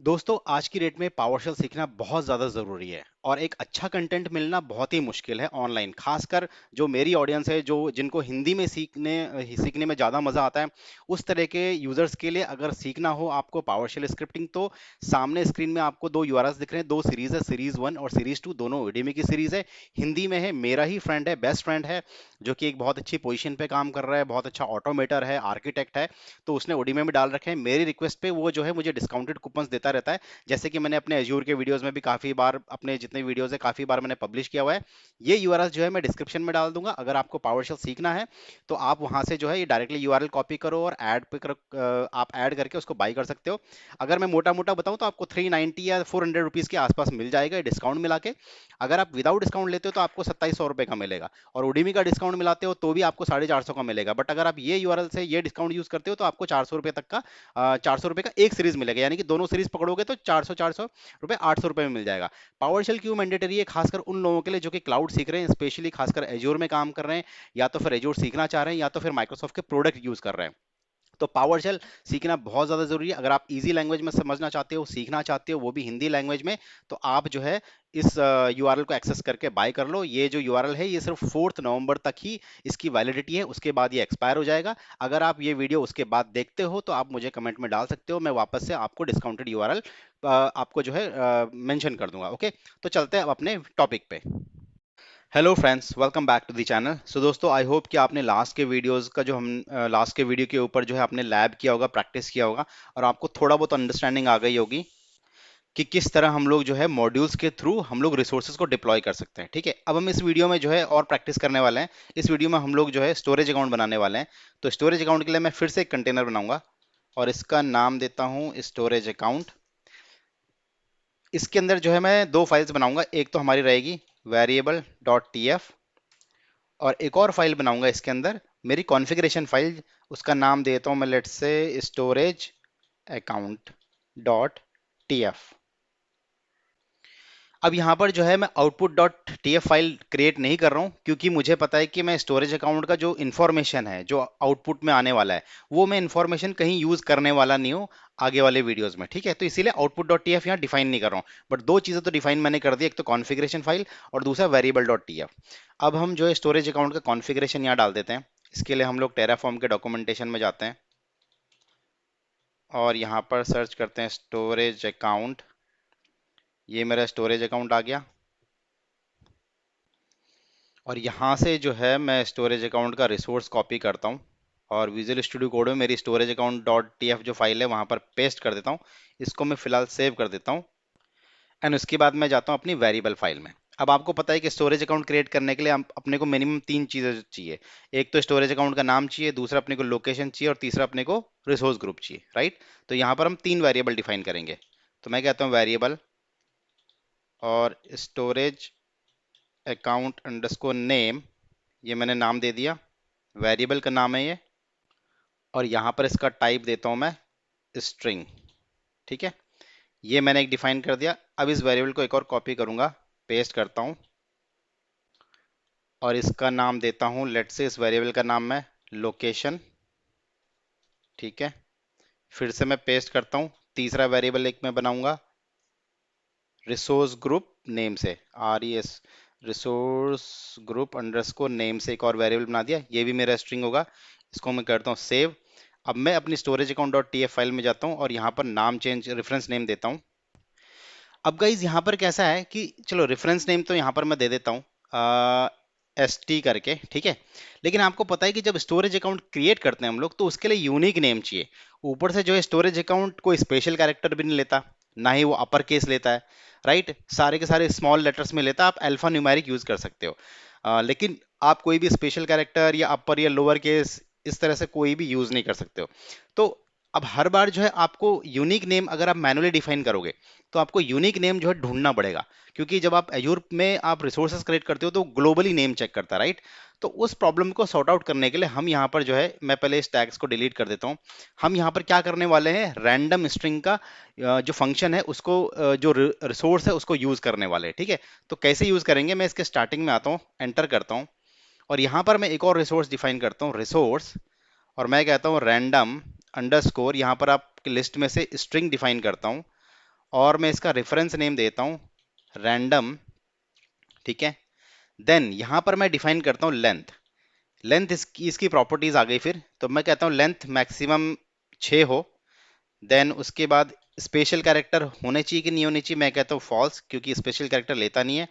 दोस्तों आज की डेट में पावरशेल सीखना बहुत ज़्यादा ज़रूरी है और एक अच्छा कंटेंट मिलना बहुत ही मुश्किल है ऑनलाइन। खासकर जो मेरी ऑडियंस है, जो जिनको हिंदी में सीखने में ज़्यादा मज़ा आता है, उस तरह के यूज़र्स के लिए अगर सीखना हो आपको पावरशेल स्क्रिप्टिंग, तो सामने स्क्रीन में आपको दो यूआरएल्स दिख रहे हैं। दो सीरीज़ है, सीरीज़ 1 और सीरीज़ 2, दोनों Udemy की सीरीज़ है। हिंदी में है, मेरा ही फ्रेंड है, बेस्ट फ्रेंड है, जो कि एक बहुत अच्छी पोजीशन पे काम कर रहा है, बहुत अच्छा ऑटोमेटर है, आर्किटेक्ट है। तो उसने Udemy में डाल रखे हैं। मेरी रिक्वेस्ट पे वो जो है मुझे डिस्काउंटेड कूपन्स देता रहता है। जैसे कि मैंने अपने एज्योर के वीडियोस में भी काफी बार, अपने जितने वीडियोस है काफी बार मैंने पब्लिश किया हुआ है। ये यूआरएल जो है मैं डिस्क्रिप्शन में डाल दूंगा। अगर आपको पावरशेल सीखना है तो आप वहां से जो है ये डायरेक्टली यूआरएल कॉपी करो और ऐड पे करो, आप ऐड करके उसको बाई कर सकते हो। अगर मैं मोटा मोटा बताऊं तो आपको 390 या 400 रुपीज के आसपास मिल जाएगा डिस्काउंट मिला के। अगर आप विदाउट डिस्काउंट लेते हो तो आपको 2700 रुपए का मिलेगा, और Udemy का डिस्काउंट मिलाते हो तो भी आपको 450 का मिलेगा। बट अगर आप ये यूआरएल से ये डिस्काउंट यूज करते हो तो आपको 400 रुपए तक का 400 रुपए का एक सीरीज मिलेगा, यानी कि दोनों सीरीज पकड़ोगे तो 400 रुपए 800 रुपए में मिल जाएगा। पावरशेल क्यों मैंडेटरी है? खासकर उन लोगों के लिए जो कि क्लाउड सीख रहे हैं, स्पेशली खासकर एज्योर में काम कर रहे हैं, या तो फिर एज्योर सीखना चाह रहे हैं, या तो फिर माइक्रोसॉफ्ट के प्रोडक्ट यूज कर रहे हैं। तो पावरशेल सीखना बहुत ज़्यादा ज़रूरी है। अगर आप इजी लैंग्वेज में समझना चाहते हो, सीखना चाहते हो, वो भी हिंदी लैंग्वेज में, तो आप जो है इस यूआरएल को एक्सेस करके बाय कर लो। ये जो यूआरएल है ये सिर्फ 4 नवंबर तक ही इसकी वैलिडिटी है, उसके बाद ये एक्सपायर हो जाएगा। अगर आप ये वीडियो उसके बाद देखते हो तो आप मुझे कमेंट में डाल सकते हो, मैं वापस से आपको डिस्काउंटेड यूआरएल आपको जो है मेंशन कर दूंगा। ओके, तो चलते हैं अब अपने टॉपिक पे। Hello friends, welcome back to the channel. So दोस्तों, आई होप कि आपने लास्ट के वीडियोस का जो हम लास्ट के वीडियो के ऊपर जो है आपने लैब किया होगा, प्रैक्टिस किया होगा, और आपको थोड़ा बहुत अंडरस्टैंडिंग आ गई होगी कि किस तरह हम लोग जो है मॉड्यूल्स के थ्रू हम लोग रिसोर्सेज को डिप्लॉय कर सकते हैं। ठीक है, अब हम इस वीडियो में जो है और प्रैक्टिस करने वाले हैं। इस वीडियो में हम लोग जो है स्टोरेज अकाउंट बनाने वाले हैं। तो स्टोरेज अकाउंट के लिए मैं फिर से एक कंटेनर बनाऊंगा और इसका नाम देता हूं स्टोरेज अकाउंट। इसके अंदर जो है मैं दो फाइल्स बनाऊंगा। एक तो हमारी रहेगी वेरिएबल डॉट टी एफ, और एक और फाइल बनाऊंगा इसके अंदर, मेरी कॉन्फ़िगरेशन फाइल। उसका नाम देता हूं मैं, let's say storage account dot T F. अब यहाँ पर जो है मैं output dot T F file create नहीं कर रहा हूँ, क्योंकि मुझे पता है कि मैं स्टोरेज अकाउंट का जो इन्फॉर्मेशन है, जो आउटपुट में आने वाला है, वो मैं इन्फॉर्मेशन कहीं यूज करने वाला नहीं हूँ आगे वाले वीडियोस में। ठीक है, तो इसीलिए आउटपुट डॉट टी एफ यहाँ डिफाइन नहीं कर रहा हूँ। बट दो चीज़ें तो डिफाइन मैंने कर दी, एक तो कॉन्फ़िगरेशन फाइल और दूसरा वेरिएबल डॉट टी एफ। अब हम जो है स्टोरेज अकाउंट का कॉन्फ़िगरेशन यहाँ डाल देते हैं। इसके लिए हम लोग टेराफॉर्म के डॉक्यूमेंटेशन में जाते हैं और यहाँ पर सर्च करते हैं स्टोरेज अकाउंट। ये मेरा स्टोरेज अकाउंट आ गया, और यहाँ से जो है मैं स्टोरेज अकाउंट का रिसोर्स कॉपी करता हूँ और विजुअल स्टूडियो कोड में मेरी storage account dot T F जो फाइल है वहाँ पर पेस्ट कर देता हूँ। इसको मैं फिलहाल सेव कर देता हूँ, एंड उसके बाद मैं जाता हूँ अपनी वेरिएबल फाइल में। अब आपको पता है कि स्टोरेज अकाउंट क्रिएट करने के लिए अपने को मिनिमम तीन चीज़ें चाहिए। एक तो स्टोरेज अकाउंट का नाम चाहिए, दूसरा अपने को लोकेशन चाहिए, और तीसरा अपने को रिसोर्स ग्रुप चाहिए, राइट? तो यहाँ पर हम तीन वेरिएबल डिफाइन करेंगे। तो मैं कहता हूँ वेरिएबल और स्टोरेज अकाउंट अंडरस्कोर नेम, ये मैंने नाम दे दिया, वेरिएबल का नाम है ये, और यहाँ पर इसका टाइप देता हूँ मैं स्ट्रिंग। ठीक है, ये मैंने एक डिफाइन कर दिया। अब इस वेरिएबल को एक और कॉपी करूँगा, पेस्ट करता हूँ, और इसका नाम देता हूँ, लेट से इस वेरिएबल का नाम है लोकेशन। ठीक है, फिर से मैं पेस्ट करता हूँ। तीसरा वेरिएबल एक मैं बनाऊंगा रिसोर्स ग्रुप नेम से, R E S, resource group underscore name से एक और वेरिएबल बना दिया। ये भी मेरा स्ट्रिंग होगा। इसको मैं करता हूँ सेव। अब मैं अपनी storage account dot T F file में जाता हूँ और यहाँ पर नाम चेंज, रेफरेंस नेम देता हूँ। अब गाइज यहाँ पर कैसा है कि चलो रेफरेंस नेम तो यहाँ पर मैं दे देता हूँ एस टी करके। ठीक है, लेकिन आपको पता है कि जब स्टोरेज अकाउंट क्रिएट करते हैं हम लोग, तो उसके लिए यूनिक नेम चाहिए। ऊपर से जो है स्टोरेज अकाउंट कोई स्पेशल कैरेक्टर भी नहीं लेता, ना ही वो अपर केस लेता है, राइट? सारे के सारे स्मॉल लेटर्स में लेता है। आप अल्फा न्यूमेरिक यूज कर सकते हो, लेकिन आप कोई भी स्पेशल कैरेक्टर या अपर या लोअर केस इस तरह से कोई भी यूज नहीं कर सकते हो। तो अब हर बार जो है आपको यूनिक नेम अगर आप मैनुअली डिफाइन करोगे, तो आपको यूनिक नेम जो है ढूंढना पड़ेगा, क्योंकि जब आप एजूर में आप रिसोर्सेज क्रिएट करते हो तो ग्लोबली नेम चेक करता है, राइट? तो उस प्रॉब्लम को सॉर्ट आउट करने के लिए हम यहाँ पर जो है, मैं पहले इस टैग्स को डिलीट कर देता हूँ। हम यहाँ पर क्या करने वाले हैं, रैंडम स्ट्रिंग का जो फंक्शन है उसको, जो रिसोर्स है उसको यूज करने वाले हैं। ठीक है, तो कैसे यूज करेंगे, मैं इसके स्टार्टिंग में आता हूँ, एंटर करता हूँ, और यहाँ पर मैं एक और रिसोर्स डिफाइन करता हूँ, रिसोर्स, और मैं कहता हूँ रैंडम अंडरस्कोर, यहाँ पर आप लिस्ट में से स्ट्रिंग डिफाइन करता हूँ, और मैं इसका रेफरेंस नेम देता हूँ रैंडम, ठीक है। देन यहां पर मैं डिफाइन करता हूँ लेंथ। लेंथ इसकी प्रॉपर्टीज आ गई। फिर तो मैं कहता हूँ लेंथ मैक्सिमम 6 हो। देन उसके बाद स्पेशल कैरेक्टर होने चाहिए कि नहीं होने चाहिए, मैं कहता हूँ फॉल्स, क्योंकि स्पेशल कैरेक्टर लेता नहीं है।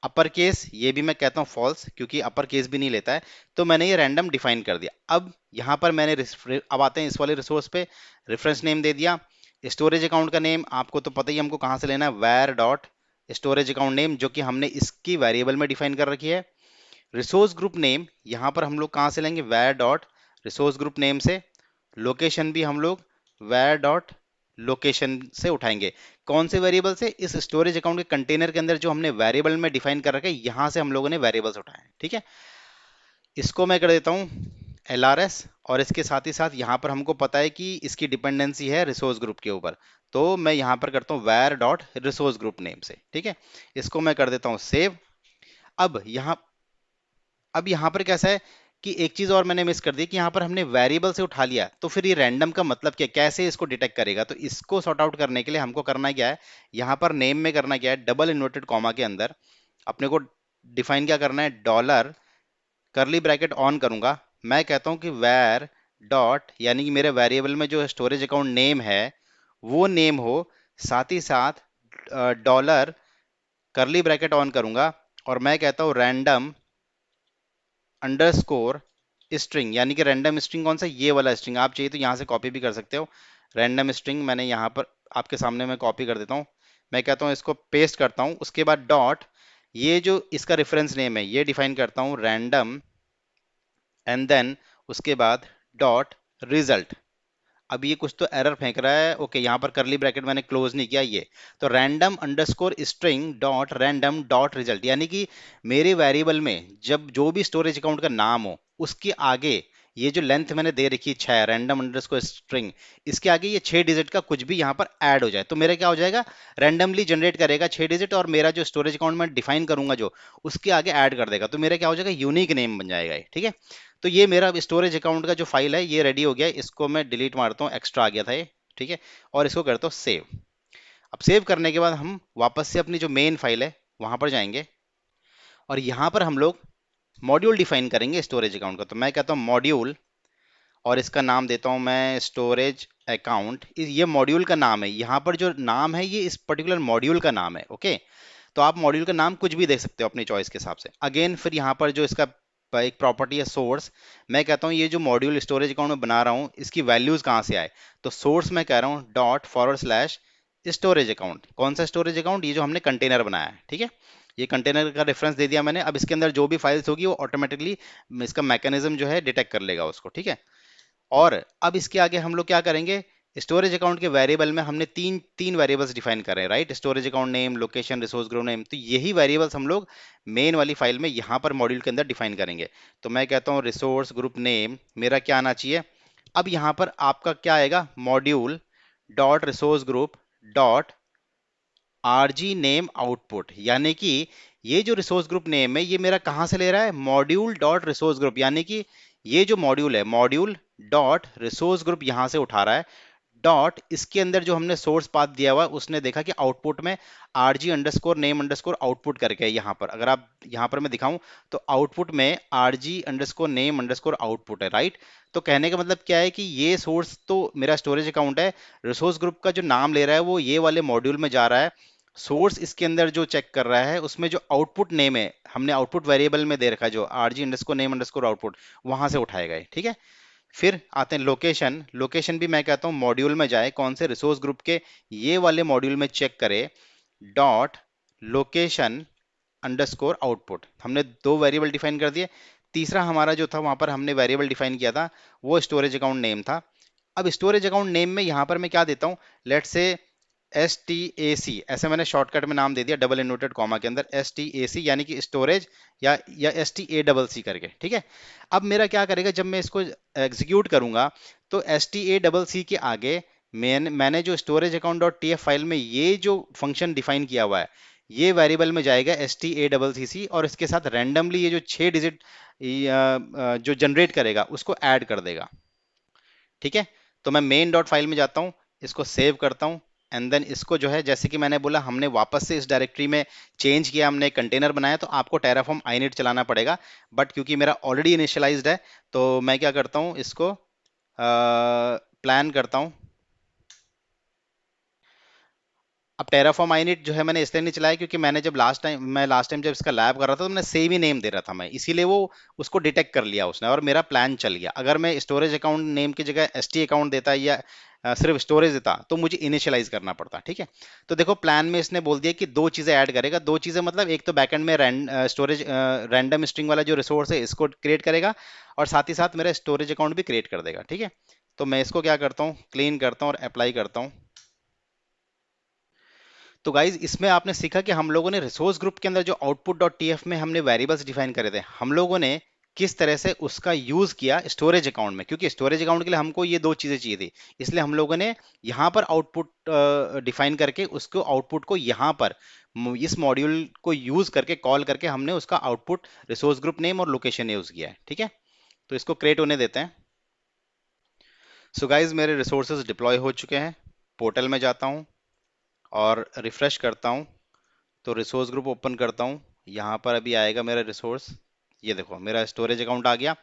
अपर केस ये भी मैं कहता हूँ फॉल्स, क्योंकि अपर केस भी नहीं लेता है। तो मैंने ये रैंडम डिफाइन कर दिया। अब यहाँ पर मैंने अब आते हैं इस वाले रिसोर्स पे, रेफरेंस नेम दे दिया। स्टोरेज अकाउंट का नेम आपको तो पता ही हमको कहाँ से लेना है, वैर डॉट स्टोरेज अकाउंट नेम, जो कि हमने इसकी वेरिएबल में डिफाइन कर रखी है। रिसोर्स ग्रुप नेम यहाँ पर हम लोग कहाँ से लेंगे, वैर डॉट रिसोर्स ग्रुप नेम से। लोकेशन भी हम लोग वैर डॉट लोकेशन से उठाएंगे। कौन से वेरिएबल से, इस स्टोरेज अकाउंट के कंटेनर के अंदर जो हमने वेरिएबल में डिफाइन कर रखा है, यहां से हम लोगों ने वेरिएबल्स उठाए हैं, ठीक है। इसको मैं कर देता हूँ LRS। और इसके साथ ही साथ यहाँ पर हमको पता है कि इसकी डिपेंडेंसी है रिसोर्स ग्रुप के ऊपर, तो मैं यहाँ पर करता हूँ वैर डॉट रिसोर्स ग्रुप नेम से, ठीक है। इसको मैं कर देता हूँ सेव। अब यहाँ अब यहाँ पर कैसा है कि एक चीज और मैंने मिस कर दी कि यहाँ पर हमने वेरिएबल से उठा लिया, तो फिर ये रैंडम का मतलब क्या, कैसे इसको डिटेक्ट करेगा। तो इसको सॉर्ट आउट करने के लिए हमको करना क्या है, यहाँ पर नेम में करना क्या है, डबल इन्वर्टेड कॉमा के अंदर अपने को डिफाइन क्या करना है, डॉलर करली ब्रैकेट ऑन करूंगा। मैं कहता हूं कि वैर डॉट, यानी कि मेरे वेरिएबल में जो स्टोरेज अकाउंट नेम है वो नेम हो, साथ ही साथ डॉलर करली ब्रैकेट ऑन करूंगा, और मैं कहता हूं रैंडम अंडरस्कोर स्ट्रिंग, यानी कि रैंडम स्ट्रिंग कौन सा, ये वाला स्ट्रिंग। आप चाहिए तो यहाँ से कॉपी भी कर सकते हो। रैंडम स्ट्रिंग मैंने यहाँ पर आपके सामने मैं कॉपी कर देता हूँ। मैं कहता हूँ इसको पेस्ट करता हूँ, उसके बाद डॉट, ये जो इसका रेफरेंस नेम है ये डिफाइन करता हूँ रैंडम, एंड देन उसके बाद डॉट रिजल्ट। अब ये कुछ तो एरर फेंक रहा है, ओके, यहाँ पर करली ब्रैकेट मैंने क्लोज नहीं किया ये। तो random underscore string dot random dot result, यानी कि मेरे वेरिएबल में जब जो भी स्टोरेज अकाउंट का नाम हो उसके आगे ये जो लेंथ मैंने दे रखी है 6, रैंडम अंडरस्कोर स्ट्रिंग, इसके आगे ये 6 डिजिट का कुछ भी यहाँ पर ऐड हो जाए, तो मेरा क्या हो जाएगा, रैंडमली जनरेट करेगा 6 डिजिट, और मेरा जो स्टोरेज अकाउंट में डिफाइन करूंगा जो, उसके आगे ऐड कर देगा, तो मेरा क्या हो जाएगा, यूनिक नेम बन जाएगा ये, ठीक है। तो ये मेरा स्टोरेज अकाउंट का जो फाइल है ये रेडी हो गया है। इसको मैं डिलीट मारता हूँ, एक्स्ट्रा आ गया था ये, ठीक है। और इसको करता हूँ सेव। अब सेव करने के बाद हम वापस से अपनी जो मेन फाइल है वहां पर जाएंगे, और यहाँ पर हम लोग मॉड्यूल डिफाइन करेंगे स्टोरेज अकाउंट का। तो मैं कहता हूँ मॉड्यूल, और इसका नाम देता हूँ मैं स्टोरेज अकाउंट। ये मॉड्यूल का नाम है, यहाँ पर जो नाम है ये इस पर्टिकुलर मॉड्यूल का नाम है, ओके। तो आप मॉड्यूल का नाम कुछ भी दे सकते हो अपनी चॉइस के हिसाब से। अगेन फिर यहाँ पर जो इसका एक प्रॉपर्टी है सोर्स, मैं कहता हूँ ये जो मॉड्यूल स्टोरेज अकाउंट में बना रहा हूँ इसकी वैल्यूज कहाँ से आए, तो सोर्स मैं कह रहा हूँ dot forward slash storage account. कौन सा स्टोरेज अकाउंट, ये जो हमने कंटेनर बनाया है, ठीक है। ये कंटेनर का रेफरेंस दे दिया मैंने। अब इसके अंदर जो भी फाइल्स होगी वो ऑटोमेटिकली इसका मैकेनिज्म जो है डिटेक्ट कर लेगा उसको, ठीक है। और अब इसके आगे हम लोग क्या करेंगे, स्टोरेज अकाउंट के वेरिएबल में हमने तीन तीन वेरिएबल्स डिफाइन करें, right, storage account name, location, resource group name. तो यही वेरिएबल्स हम लोग मेन वाली फाइल में यहाँ पर मॉड्यूल के अंदर डिफाइन करेंगे। तो मैं कहता हूँ रिसोर्स ग्रुप नेम मेरा क्या आना चाहिए। अब यहाँ पर आपका क्या आएगा, module dot resource group dot RG name output, यानी कि ये जो रिसोर्स ग्रुप नेम है ये मेरा कहां से ले रहा है, मॉड्यूल डॉट रिसोर्स ग्रुप, यानी कि ये जो मॉड्यूल है मॉड्यूल डॉट रिसोर्स ग्रुप यहां से उठा रहा है। डॉट इसके अंदर जो हमने सोर्स पाथ दिया हुआ है उसने देखा कि आउटपुट में RG underscore name underscore output करके है। यहाँ पर अगर आप यहाँ पर मैं दिखाऊं तो आउटपुट में RG underscore name underscore output है, राइट। तो कहने का मतलब क्या है कि ये सोर्स तो मेरा स्टोरेज अकाउंट है, रिसोर्स ग्रुप का जो नाम ले रहा है वो ये वाले मॉड्यूल में जा रहा है। सोर्स इसके अंदर जो चेक कर रहा है उसमें जो आउटपुट नेम है हमने आउटपुट वेरिएबल में दे रखा है जो RG underscore name underscore output, वहां से उठाएगा ये, ठीक है। फिर आते हैं लोकेशन। लोकेशन भी मैं कहता हूं मॉड्यूल में जाए, कौन से, रिसोर्स ग्रुप के ये वाले मॉड्यूल में चेक करे, डॉट लोकेशन अंडरस्कोर आउटपुट। हमने दो वेरिएबल डिफाइन कर दिए। तीसरा हमारा जो था वहां पर हमने वेरिएबल डिफाइन किया था वो स्टोरेज अकाउंट नेम था। अब स्टोरेज अकाउंट नेम में यहां पर मैं क्या देता हूं, लेट से STAC, ऐसे मैंने शॉर्टकट में नाम दे दिया डबल इन्वर्टेड कॉमा के अंदर STAC, यानी कि स्टोरेज या STACC करके, ठीक है। अब मेरा क्या करेगा, जब मैं इसको एग्जीक्यूट करूंगा तो STACC के आगे मैंने जो storage account dot TF file में ये जो फंक्शन डिफाइन किया हुआ है ये वेरिएबल में जाएगा STACC, और इसके साथ रैंडमली ये जो 6 डिजिट जो जनरेट करेगा उसको ऐड कर देगा, ठीक है। तो मैं मेन डॉट फाइल में जाता हूं, इसको सेव करता हूं, एंड देन इसको जो है जैसे कि मैंने बोला हमने वापस से इस डायरेक्टरी में चेंज किया, हमने एक कंटेनर बनाया, तो आपको टेराफॉर्म आईनिट चलाना पड़ेगा। बट क्योंकि मेरा ऑलरेडी इनिशियलाइज्ड है तो मैं क्या करता हूँ, इसको प्लान करता हूँ। अब टेराफॉर्म आइनिट जो है मैंने इसलिए नहीं चलाया क्योंकि जब लास्ट टाइम जब इसका लैब कर रहा था तो मैंने सेम ही नेम दे रहा था मैं, इसीलिए वो उसको डिटेक्ट कर लिया उसने और मेरा प्लान चल गया। अगर मैं स्टोरेज अकाउंट नेम की जगह एसटी अकाउंट देता या सिर्फ स्टोरेज देता तो मुझे इनिशियलाइज करना पड़ता। ठीक है, तो देखो प्लान में इसने बोल दिया कि दो चीजें ऐड करेगा। दो चीजें मतलब एक तो बैकएंड में स्टोरेज रैंडम स्ट्रिंग वाला जो रिसोर्स है इसको क्रिएट करेगा और साथ ही साथ मेरा स्टोरेज अकाउंट भी क्रिएट कर देगा। ठीक है, तो मैं इसको क्या करता हूँ, क्लीन करता हूँ और अप्लाई करता हूँ। तो गाइज इसमें आपने सीखा कि हम लोगों ने रिसोर्स ग्रुप के अंदर जो आउटपुट डॉट टीएफ में हमने वेरिएबल्स डिफाइन करे थे, हम लोगों ने किस तरह से उसका यूज किया स्टोरेज अकाउंट में, क्योंकि स्टोरेज अकाउंट के लिए हमको ये दो चीजें चाहिए थी। इसलिए हम लोगों ने यहाँ पर आउटपुट डिफाइन करके उसको आउटपुट को यहाँ पर इस मॉड्यूल को यूज करके कॉल करके हमने उसका आउटपुट रिसोर्स ग्रुप नेम और लोकेशन यूज किया है। ठीक है, तो इसको क्रिएट होने देते हैं। सो गाइज मेरे रिसोर्सेज डिप्लॉय हो चुके हैं। पोर्टल में जाता हूँ और रिफ्रेश करता हूँ, तो रिसोर्स ग्रुप ओपन करता हूँ। यहाँ पर अभी आएगा मेरा रिसोर्स, ये देखो मेरा स्टोरेज अकाउंट आ गया।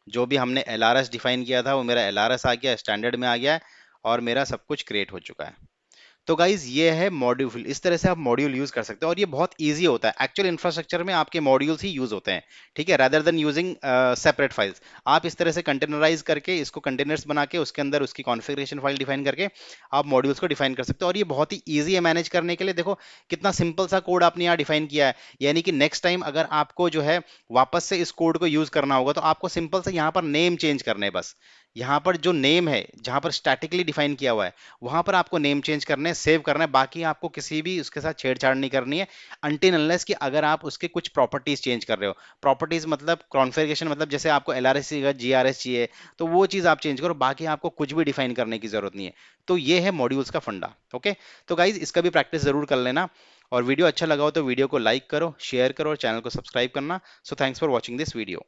जो भी हमने एलआरएस डिफाइन किया था वो मेरा एलआरएस आ गया, स्टैंडर्ड में आ गया है और मेरा सब कुछ क्रिएट हो चुका है। तो गाइज ये है मॉड्यूल, इस तरह से आप मॉड्यूल यूज कर सकते हैं और ये बहुत इजी होता है। एक्चुअल इंफ्रास्ट्रक्चर में आपके मॉड्यूल्स ही यूज होते हैं। ठीक है, rather than using separate files, आप इस तरह से कंटेनराइज करके इसको कंटेनर्स बना के उसके अंदर उसकी कॉन्फ़िगरेशन फाइल डिफाइन करके आप मॉड्यूल्स को डिफाइन कर सकते हो और ये बहुत ही ईजी है मैनेज करने के लिए। देखो कितना सिंपल सा कोड आपने यहाँ डिफाइन किया है, यानी कि नेक्स्ट टाइम अगर आपको जो है वापस से इस कोड को यूज करना होगा तो आपको सिंपल से यहाँ पर नेम चेंज करने हैं बस। यहाँ पर जो नेम है जहाँ पर स्टैटिकली डिफाइन किया हुआ है वहां पर आपको नेम चेंज करने हैं, सेव करना है, बाकी आपको किसी भी उसके साथ छेड़छाड़ नहीं करनी है अनटिल अनलेस कि अगर आप उसके कुछ प्रॉपर्टीज चेंज कर रहे हो। प्रॉपर्टीज मतलब कॉन्फ़िगरेशन, मतलब जैसे आपको एलआरएस चाहिए, जीआरएस चाहिए, तो वो चीज आप चेंज करो, बाकी आपको कुछ भी डिफाइन करने की जरूरत नहीं है। तो ये है मॉड्यूल्स का फंडा। ओके, तो गाइज इसका भी प्रैक्टिस जरूर कर लेना और वीडियो अच्छा लगा हो तो वीडियो को लाइक करो, शेयर करो और चैनल को सब्सक्राइब करना। So thanks for watching this video.